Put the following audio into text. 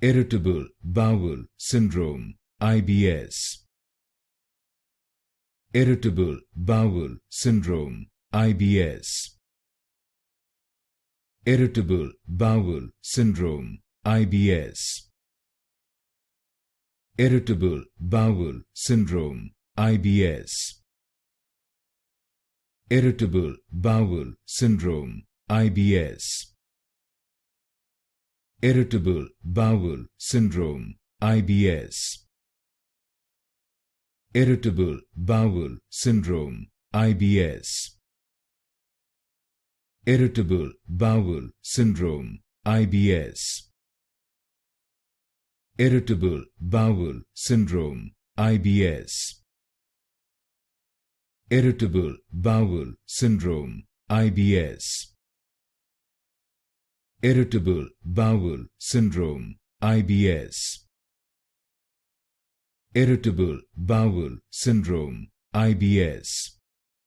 Irritable Bowel Syndrome, IBS. Irritable Bowel Syndrome, IBS. Irritable Bowel Syndrome, IBS. Irritable Bowel Syndrome, IBS. Irritable Bowel Syndrome, IBS. Irritable Bowel Syndrome, IBS. Irritable Bowel Syndrome, IBS. Irritable Bowel Syndrome, IBS. Irritable Bowel Syndrome, IBS. Irritable Bowel Syndrome, IBS. Irritable Bowel Syndrome, IBS. Irritable Bowel Syndrome, IBS.